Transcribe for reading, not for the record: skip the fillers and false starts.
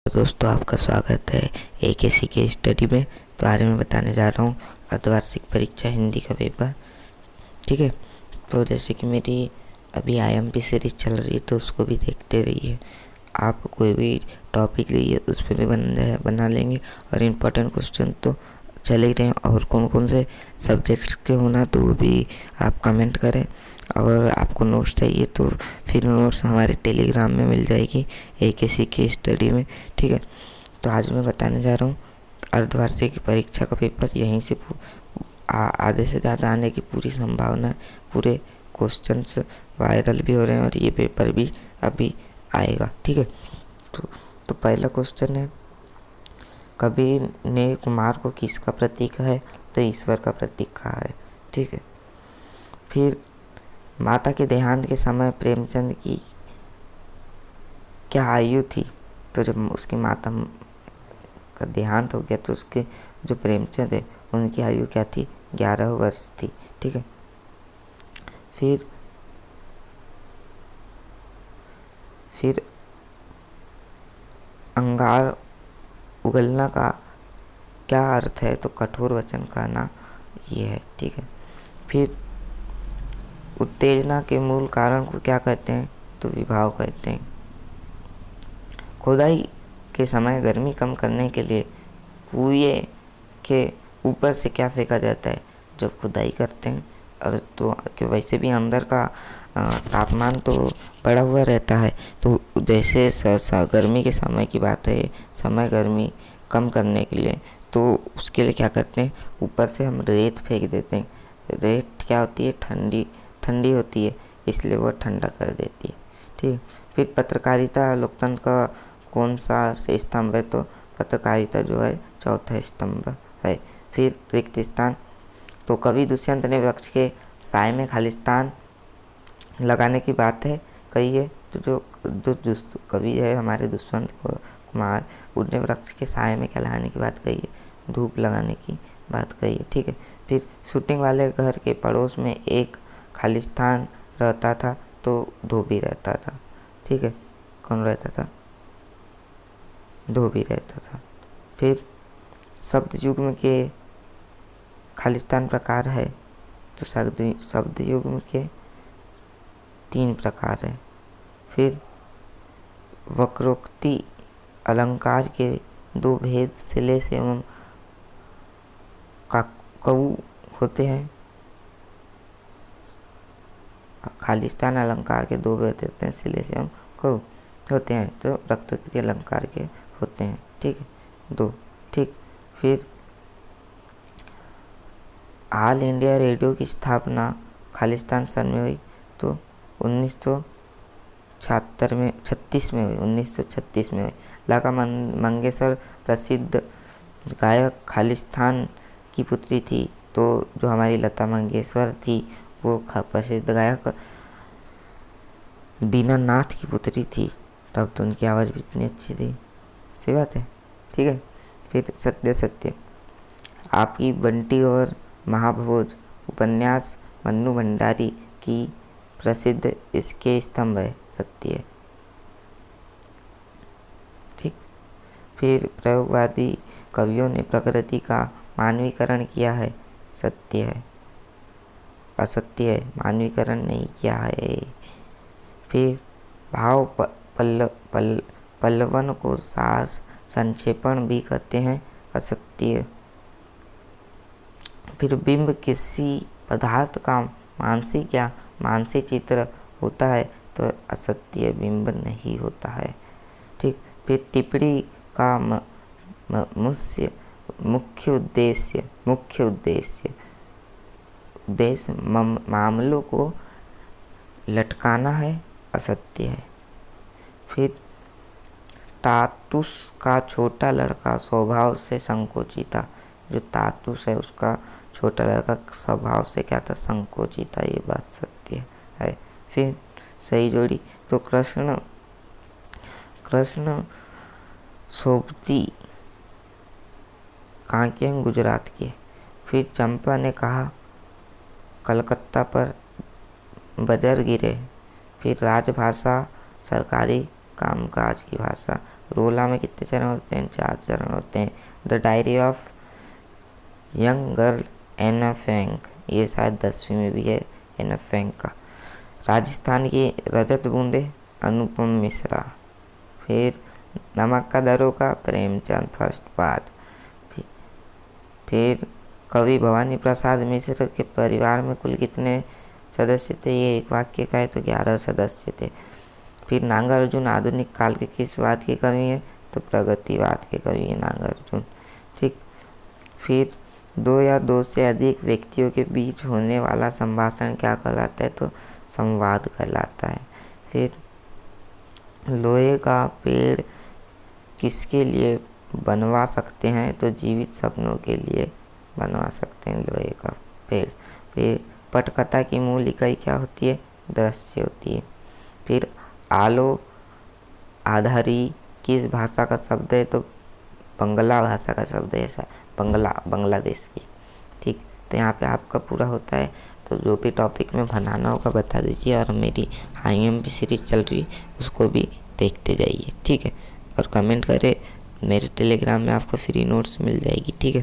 दोस्तों, आपका स्वागत है AKC के स्टडी में। तो आज मैं बताने जा रहा हूँ अर्धवार्षिक परीक्षा हिंदी का पेपर। ठीक है, तो जैसे कि मेरी अभी IMP सीरीज चल रही है तो उसको भी देखते रहिए। आप कोई भी टॉपिक लीजिए उस पर भी बना लेंगे और इम्पोर्टेंट क्वेश्चन तो चले ही रहे हैं। और कौन कौन से सब्जेक्ट्स के होना तो वो भी आप कमेंट करें। और आपको नोट्स चाहिए तो फिर नोट्स हमारे टेलीग्राम में मिल जाएगी AKC के स्टडी में। ठीक है, तो आज मैं बताने जा रहा हूँ अर्धवार्षिक परीक्षा का पेपर। यहीं से आधे से ज़्यादा आने की पूरी संभावना है। पूरे क्वेश्चंस वायरल भी हो रहे हैं और ये पेपर भी अभी आएगा। ठीक है, तो पहला क्वेश्चन है, कबीर ने कुमार को किसका प्रतीक है? तो ईश्वर का प्रतीक कहा है। ठीक है, फिर माता के देहांत के समय प्रेमचंद की क्या आयु थी? तो जब उसकी माता का देहांत हो गया तो उसके जो प्रेमचंद है उनकी आयु क्या थी? 11 वर्ष थी। ठीक है, फिर अंगार उगलना का क्या अर्थ है? तो कठोर वचन कहना ये है। ठीक है, फिर उत्तेजना के मूल कारण को क्या कहते हैं? तो विभाव कहते हैं। खुदाई के समय गर्मी कम करने के लिए कुएं के ऊपर से क्या फेंका जाता है जब खुदाई करते हैं? और तो कि वैसे भी अंदर का तापमान तो बढ़ा हुआ रहता है, तो जैसे गर्मी के समय की बात है, समय गर्मी कम करने के लिए तो उसके लिए क्या करते हैं? ऊपर से हम रेत फेंक देते हैं। रेत क्या होती है? ठंडी होती है, इसलिए वो ठंडा कर देती है। ठीक, फिर पत्रकारिता लोकतंत्र का कौन सा स्तंभ है? तो पत्रकारिता जो है चौथा स्तंभ है। फिर रिक्त स्थान, तो कवि दुष्यंत ने वृक्ष के साय में खालिस्तान लगाने की बात है कही है। तो जो कवि है हमारे दुष्यंत कुमार, उनने वृक्ष के साय में क्या लगाने की बात कही है? धूप लगाने की बात कही है। ठीक है, फिर शूटिंग वाले घर के पड़ोस में एक खालिस्तान रहता था तो धोबी रहता था। ठीक है, कौन रहता था? धोबी रहता था। फिर शब्द युग्म के खालिस्तान प्रकार है? तो शब्द युग्म के 3 प्रकार है। फिर वक्रोक्ति अलंकार के 2 भेद श्लेष एवं काकऊ होते हैं। खालिस्तान अलंकार के 2 भेद होते हैं, श्लेष एवं काकऊ होते हैं, तो वक्रोक्ति अलंकार के होते हैं। ठीक है, 2। ठीक, फिर ऑल इंडिया रेडियो की स्थापना खालिस्तान सन में हुई? तो 1936 में हुई। 1936 में हुई। लता मंगेशकर प्रसिद्ध गायक खालिस्तान की पुत्री थी। तो जो हमारी लता मंगेशकर थी वो प्रसिद्ध गायक दीनानाथ की पुत्री थी, तब तो उनकी आवाज़ भी इतनी अच्छी थी। सही बात है। ठीक है, फिर सत्य, आपकी बंटी और महाभोज उपन्यास मन्नू भंडारी की प्रसिद्ध इसके स्तंभ है? सत्य है। ठीक, फिर प्रयोगवादी कवियों ने प्रकृति का मानवीकरण किया है? सत्य है। असत्य है, मानवीकरण नहीं किया है। फिर भाव पल्लवन को सार संक्षेपण भी कहते हैं? असत्य। फिर बिंब किसी पदार्थ का मानसिक या मानसिक चित्र होता है? तो असत्य, बिंब नहीं होता है। ठीक, फिर टिप्पणी का मुख्य उद्देश्य मामलों को लटकाना है? असत्य है। फिर तातुस का छोटा लड़का स्वभाव से संकोची था? जो तातुस है उसका छोटा लड़का स्वभाव से क्या था? संकोची था। ये बात सत्य है। फिर सही जोड़ी, तो कृष्ण सोबती कहाँ के हैं? गुजरात के। फिर चंपा ने कहा कलकत्ता पर बजर गिरे। फिर राजभाषा सरकारी कामकाज की भाषा। रोला में कितने चरण होते हैं? 4 चरण होते हैं। The diary of young girl Anne Frank, ये शायद 10वीं में भी है एना फ्रैंक का। राजस्थान की रजत बूंदे अनुपम मिश्रा। फिर नमक का दरोगा प्रेमचंद फर्स्ट पार्ट। फिर कवि भवानी प्रसाद मिश्र के परिवार में कुल कितने सदस्य थे? ये एक वाक्य का है तो 11 सदस्य थे। फिर नागार्जुन आधुनिक काल के किस वाद के कवि हैं? तो प्रगतिवाद के कवि हैं नागार्जुन। ठीक। फिर 2 या 2 से अधिक व्यक्तियों के बीच होने वाला संभाषण क्या कहलाता है? तो संवाद कहलाता है। फिर लोहे का पेड़ किसके लिए बनवा सकते हैं? तो जीवित सपनों के लिए बनवा सकते हैं लोहे का पेड़। फिर पटकथा की मूल इकाई क्या होती है? दृश्य होती है। फिर आलो आधारी किस भाषा का शब्द है? तो बंगला भाषा का शब्द है, ऐसा बांग्लादेश की। ठीक, तो यहाँ पे आपका पूरा होता है। तो जो भी टॉपिक में बनाना होगा बता दीजिए, और मेरी IMP सीरीज चल रही है उसको भी देखते जाइए। ठीक है, और कमेंट करें। मेरे टेलीग्राम में आपको फ्री नोट्स मिल जाएगी। ठीक है।